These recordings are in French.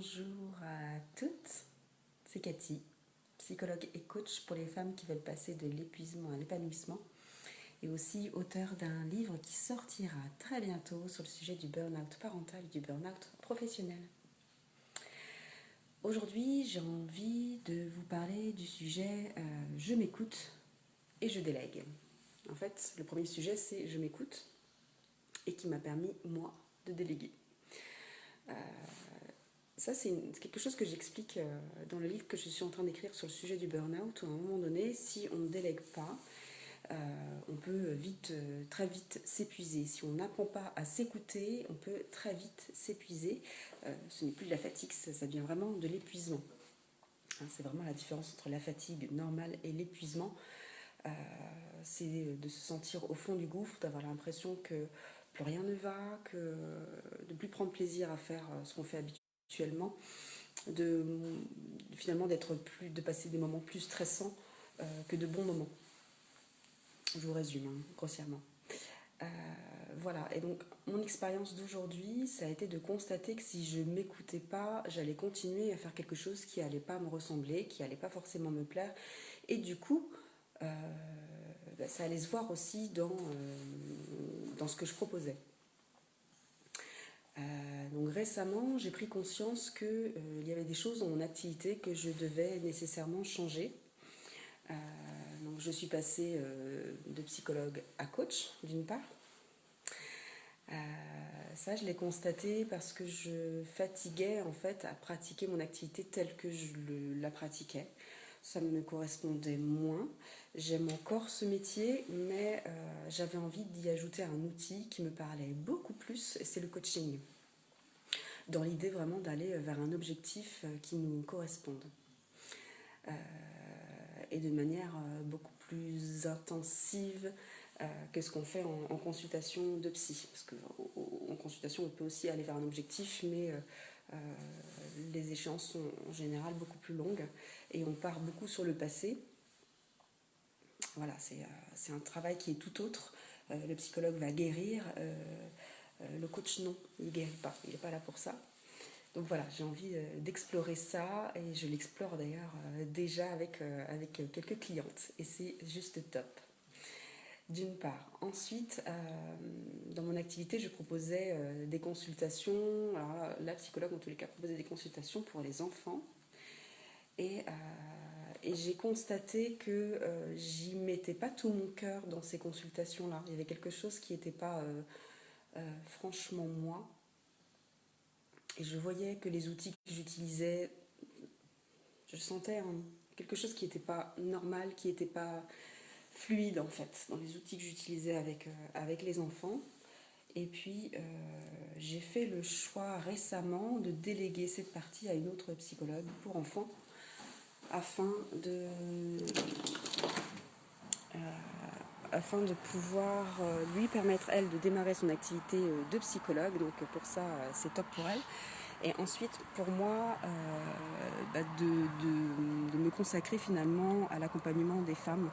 Bonjour à toutes, c'est Cathy, psychologue et coach pour les femmes qui veulent passer de l'épuisement à l'épanouissement et aussi auteure d'un livre qui sortira très bientôt sur le sujet du burn-out parental et du burn-out professionnel. Aujourd'hui, j'ai envie de vous parler du sujet je m'écoute et je délègue. En fait, le premier sujet, c'est je m'écoute et qui m'a permis, moi, de déléguer. Ça, c'est quelque chose que j'explique dans le livre que je suis en train d'écrire sur le sujet du burn-out, où à un moment donné, si on ne délègue pas, on peut très vite s'épuiser. Si on n'apprend pas à s'écouter, on peut très vite s'épuiser. Ce n'est plus de la fatigue, ça devient vraiment de l'épuisement. C'est vraiment la différence entre la fatigue normale et l'épuisement. C'est de se sentir au fond du gouffre, d'avoir l'impression que plus rien ne va, de ne plus prendre plaisir à faire ce qu'on fait habituellement, finalement de passer des moments plus stressants que de bons moments. Je vous résume grossièrement. Voilà, et donc mon expérience d'aujourd'hui, ça a été de constater que si je ne m'écoutais pas, j'allais continuer à faire quelque chose qui n'allait pas me ressembler, qui n'allait pas forcément me plaire, et du coup, ça allait se voir aussi dans ce que je proposais. Donc récemment, j'ai pris conscience qu'il y avait des choses dans mon activité que je devais nécessairement changer. Donc je suis passée de psychologue à coach, d'une part. Ça, je l'ai constaté parce que je fatiguais en fait à pratiquer mon activité telle que je la pratiquais. Ça me correspondait moins. J'aime encore ce métier, mais j'avais envie d'y ajouter un outil qui me parlait beaucoup plus, et c'est le coaching. Dans l'idée vraiment d'aller vers un objectif qui nous corresponde. Et de manière beaucoup plus intensive que ce qu'on fait en consultation de psy. Parce qu'en consultation, on peut aussi aller vers un objectif, mais les échéances sont en général beaucoup plus longues et on part beaucoup sur le passé. Voilà, c'est un travail qui est tout autre. Le psychologue va guérir, le coach non, il ne guérit pas, il n'est pas là pour ça. Donc voilà, j'ai envie d'explorer ça et je l'explore d'ailleurs déjà avec quelques clientes et c'est juste top. D'une part. Ensuite, dans mon activité, je proposais des consultations. Alors là, la psychologue, en tous les cas, proposait des consultations pour les enfants. Et j'ai constaté que j'y mettais pas tout mon cœur dans ces consultations-là. Il y avait quelque chose qui n'était pas franchement moi. Et je voyais que les outils que j'utilisais, je sentais quelque chose qui n'était pas normal, qui n'était pas fluide en fait, dans les outils que j'utilisais avec les enfants. Et puis, j'ai fait le choix récemment de déléguer cette partie à une autre psychologue pour enfants, afin de pouvoir lui permettre, elle, de démarrer son activité de psychologue. Donc pour ça, c'est top pour elle. Et ensuite, pour moi, de me consacrer finalement à l'accompagnement des femmes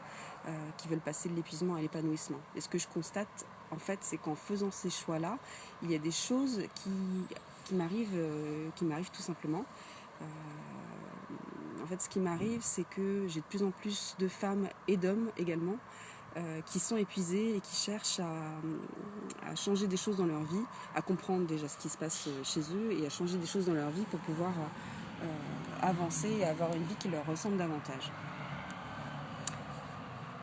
qui veulent passer de l'épuisement à l'épanouissement. Et ce que je constate, en fait, c'est qu'en faisant ces choix-là, il y a des choses qui m'arrivent tout simplement. En fait, ce qui m'arrive, c'est que j'ai de plus en plus de femmes et d'hommes également qui sont épuisés et qui cherchent à changer des choses dans leur vie, à comprendre déjà ce qui se passe chez eux et à changer des choses dans leur vie pour pouvoir avancer et avoir une vie qui leur ressemble davantage.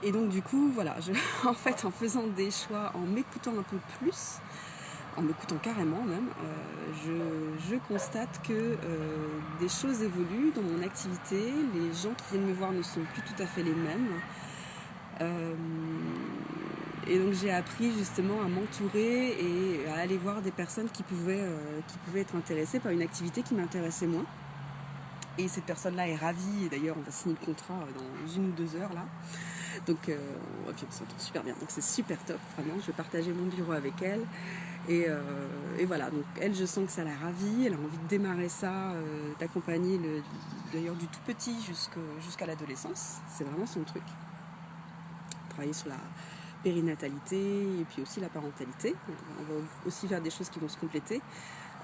Et donc du coup, voilà, en fait, en faisant des choix, en m'écoutant un peu plus, en m'écoutant carrément même, je constate que des choses évoluent dans mon activité, les gens qui viennent me voir ne sont plus tout à fait les mêmes. Et donc j'ai appris justement à m'entourer et à aller voir des personnes qui pouvaient être intéressées par une activité qui m'intéressait moins. Et cette personne-là est ravie, et d'ailleurs on va signer le contrat dans 1 ou 2 heures là. Donc on s'entend super bien, donc c'est super top, vraiment. Je vais partager mon bureau avec elle. Et voilà, donc elle, je sens que ça la ravit, elle a envie de démarrer ça, d'accompagner d'ailleurs du tout petit jusqu'à l'adolescence, c'est vraiment son truc. Travailler sur la périnatalité et puis aussi la parentalité. On va aussi faire des choses qui vont se compléter.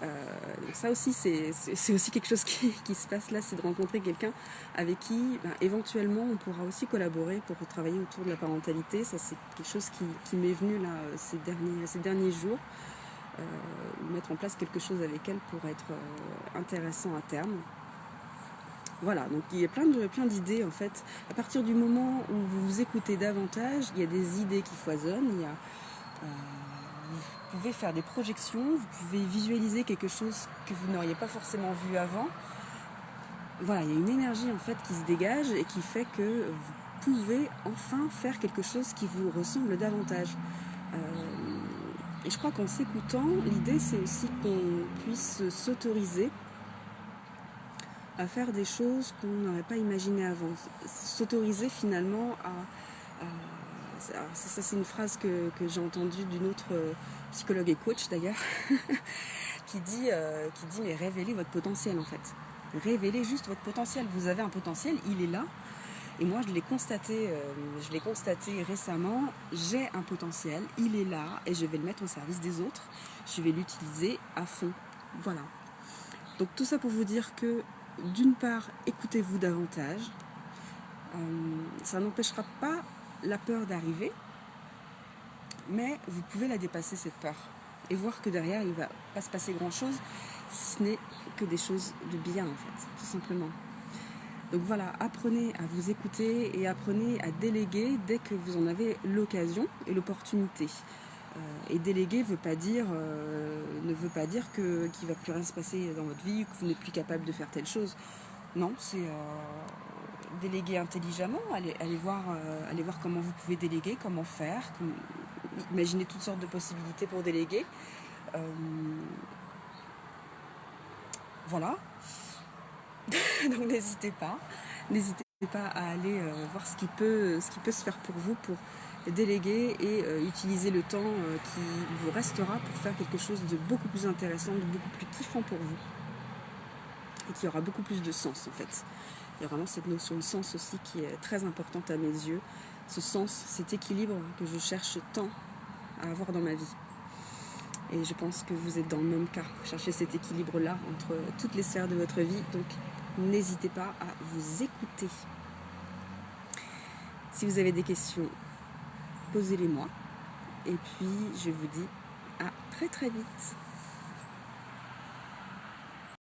Donc ça aussi, c'est aussi quelque chose qui se passe là, c'est de rencontrer quelqu'un avec qui, éventuellement, on pourra aussi collaborer pour travailler autour de la parentalité. Ça, c'est quelque chose qui m'est venu là ces derniers jours. Mettre en place quelque chose avec elle pourrait être intéressant à terme. Voilà, donc il y a plein d'idées en fait. À partir du moment où vous vous écoutez davantage, il y a des idées qui foisonnent, vous pouvez faire des projections, vous pouvez visualiser quelque chose que vous n'auriez pas forcément vu avant. Voilà, il y a une énergie en fait qui se dégage et qui fait que vous pouvez enfin faire quelque chose qui vous ressemble davantage. Et je crois qu'en s'écoutant, l'idée c'est aussi qu'on puisse s'autoriser à faire des choses qu'on n'aurait pas imaginées avant. S'autoriser finalement ça c'est une phrase que j'ai entendue d'une autre psychologue et coach d'ailleurs, qui dit mais révélez votre potentiel en fait. Révélez juste votre potentiel. Vous avez un potentiel, il est là. Et moi je l'ai constaté récemment, j'ai un potentiel, il est là et je vais le mettre au service des autres. Je vais l'utiliser à fond. Voilà. Donc tout ça pour vous dire que d'une part, écoutez-vous davantage. Ça n'empêchera pas la peur d'arriver, mais vous pouvez la dépasser cette peur et voir que derrière il ne va pas se passer grand-chose si ce n'est que des choses de bien en fait, tout simplement. Donc voilà, apprenez à vous écouter et apprenez à déléguer dès que vous en avez l'occasion et l'opportunité. Et déléguer ne veut pas dire qu'il ne va plus rien se passer dans votre vie, que vous n'êtes plus capable de faire telle chose. Non, c'est déléguer intelligemment, aller voir comment vous pouvez déléguer, comment faire, imaginez toutes sortes de possibilités pour déléguer. Voilà. Donc n'hésitez pas à aller voir ce qui peut se faire pour vous, pour déléguer et utiliser le temps qui vous restera pour faire quelque chose de beaucoup plus intéressant, de beaucoup plus kiffant pour vous et qui aura beaucoup plus de sens en fait. Il y a vraiment cette notion de sens aussi qui est très importante à mes yeux. Ce sens, cet équilibre que je cherche tant à avoir dans ma vie. Et je pense que vous êtes dans le même cas. Vous cherchez cet équilibre-là entre toutes les sphères de votre vie. Donc, n'hésitez pas à vous écouter. Si vous avez des questions, posez-les-moi. Et puis, je vous dis à très très vite.